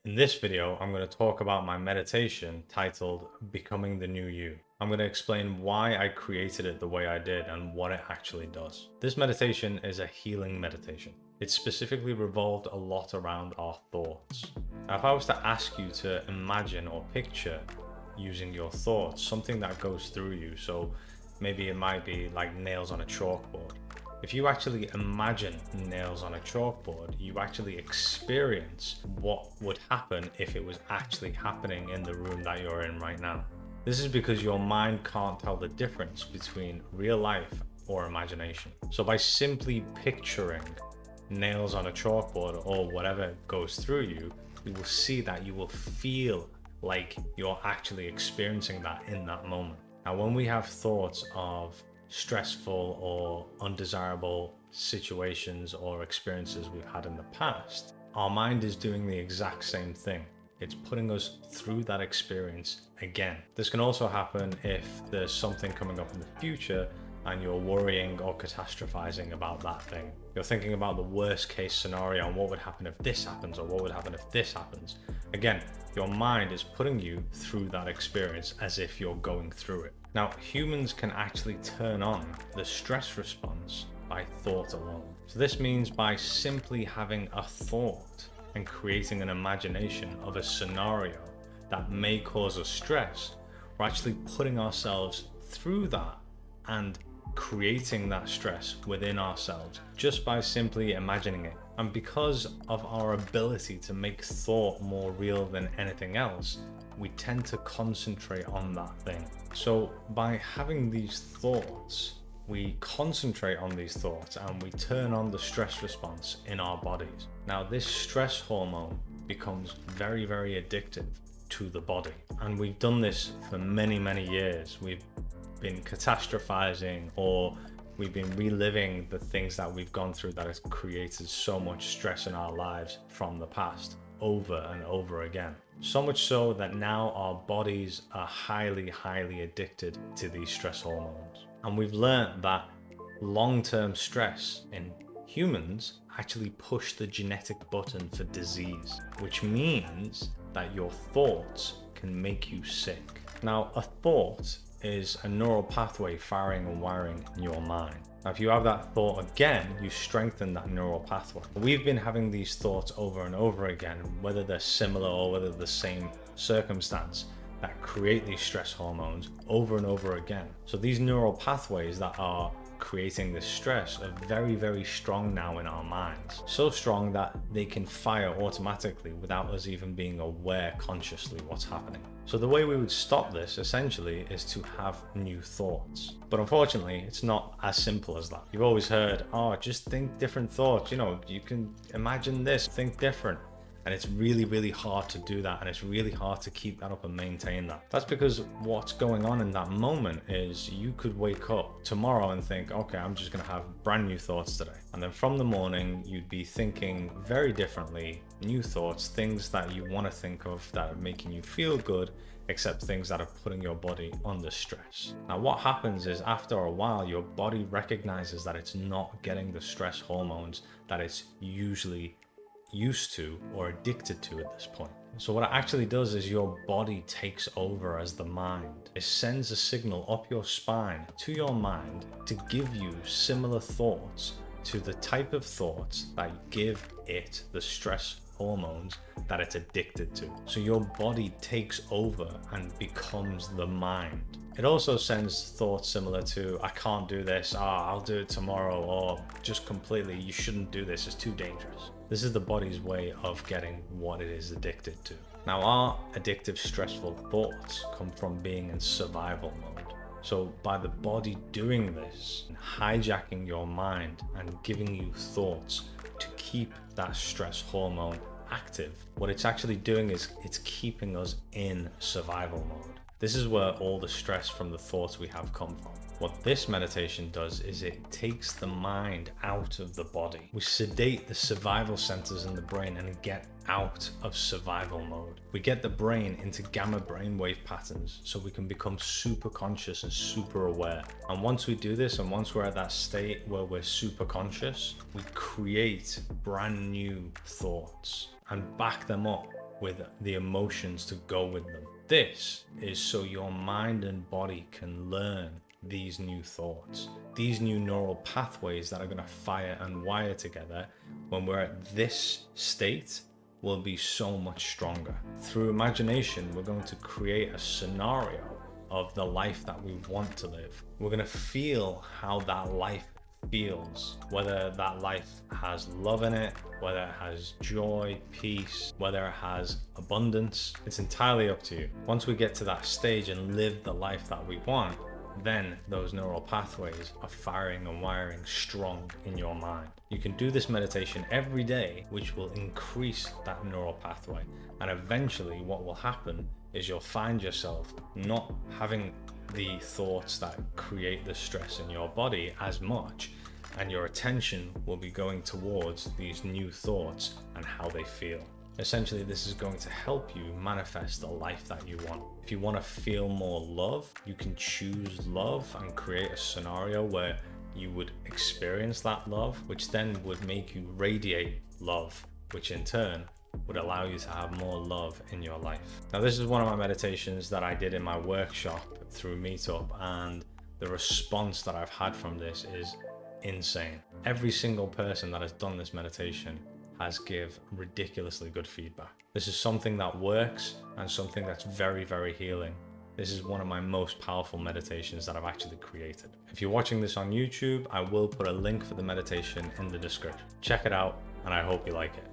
In this video, I'm going to talk about my meditation titled Becoming the New You. I'm going to explain why I created it the way I did and what it actually does. This meditation is a healing meditation. It specifically revolved a lot around our thoughts. Now, if I was to ask you to imagine or picture using your thoughts, something that goes through you, so maybe it might be like nails on a chalkboard. If you actually imagine nails on a chalkboard, you actually experience what would happen if it was actually happening in the room that you're in right now. This is because your mind can't tell the difference between real life or imagination. So by simply picturing nails on a chalkboard or whatever goes through you, you will see that you will feel like you're actually experiencing that in that moment. Now, when we have thoughts of stressful or undesirable situations or experiences we've had in the past, our mind is doing the exact same thing. It's putting us through that experience again. This can also happen if there's something coming up in the future and you're worrying or catastrophizing about that thing. You're thinking about the worst case scenario and what would happen if this happens or what would happen if this happens. Again, your mind is putting you through that experience as if you're going through it. Now, humans can actually turn on the stress response by thought alone. So this means by simply having a thought and creating an imagination of a scenario that may cause us stress, we're actually putting ourselves through that and creating that stress within ourselves just by simply imagining it. And because of our ability to make thought more real than anything else, we tend to concentrate on that thing. So by having these thoughts, we concentrate on these thoughts and we turn on the stress response in our bodies. Now, this stress hormone becomes very, very addictive to the body. And we've done this for many, many years. We've been catastrophizing or we've been reliving the things that we've gone through that has created so much stress in our lives from the past over and over again. So much so that now our bodies are highly, highly addicted to these stress hormones. And we've learned that long-term stress in humans actually push the genetic button for disease, which means that your thoughts can make you sick. Now, a thought is a neural pathway firing and wiring in your mind. Now, if you have that thought again, you strengthen that neural pathway. We've been having these thoughts over and over again, whether they're similar or whether they're the same circumstance, that create these stress hormones over and over again. So these neural pathways that are creating this stress are very, very strong now in our minds. So strong that they can fire automatically without us even being aware consciously what's happening. So the way we would stop this essentially is to have new thoughts. But unfortunately, it's not as simple as that. You've always heard, oh, just think different thoughts. You know, you can imagine this, think different. And it's really, really hard to do that. And it's really hard to keep that up and maintain that. That's because what's going on in that moment is you could wake up tomorrow and think, okay, I'm just going to have brand new thoughts today. And then from the morning, you'd be thinking very differently, new thoughts, things that you want to think of that are making you feel good, except things that are putting your body under stress. Now, what happens is after a while, your body recognizes that it's not getting the stress hormones that it's usually used to or addicted to at this point. So what it actually does is your body takes over as the mind. It sends a signal up your spine to your mind to give you similar thoughts to the type of thoughts that give it the stress hormones that it's addicted to. So your body takes over and becomes the mind. It also sends thoughts similar to, I can't do this, I'll do it tomorrow, or just completely, you shouldn't do this, it's too dangerous. This is the body's way of getting what it is addicted to. Now, our addictive, stressful thoughts come from being in survival mode. So by the body doing this, hijacking your mind and giving you thoughts to keep that stress hormone active, what it's actually doing is it's keeping us in survival mode. This is where all the stress from the thoughts we have come from. What this meditation does is it takes the mind out of the body. We sedate the survival centers in the brain and get out of survival mode. We get the brain into gamma brainwave patterns so we can become super conscious and super aware. And once we do this, and once we're at that state where we're super conscious, we create brand new thoughts and back them up with the emotions to go with them. This is so your mind and body can learn these new thoughts, these new neural pathways that are going to fire and wire together when we're at this state will be so much stronger. Through imagination, we're going to create a scenario of the life that we want to live. We're going to feel how that life feels, whether that life has love in it, whether it has joy, peace, whether it has abundance. It's entirely up to you. Once we get to that stage and live the life that we want, then those neural pathways are firing and wiring strong in your mind. You can do this meditation every day, which will increase that neural pathway. And eventually what will happen is you'll find yourself not having the thoughts that create the stress in your body as much, and your attention will be going towards these new thoughts and how they feel. Essentially, this is going to help you manifest the life that you want. If you want to feel more love, you can choose love and create a scenario where you would experience that love, which then would make you radiate love, which in turn would allow you to have more love in your life. Now, this is one of my meditations that I did in my workshop through MeetUp, and the response that I've had from this is insane. Every single person that has done this meditation has give ridiculously good feedback. This is something that works and something that's very, very healing. This is one of my most powerful meditations that I've actually created. If you're watching this on YouTube, I will put a link for the meditation in the description. Check it out, and I hope you like it.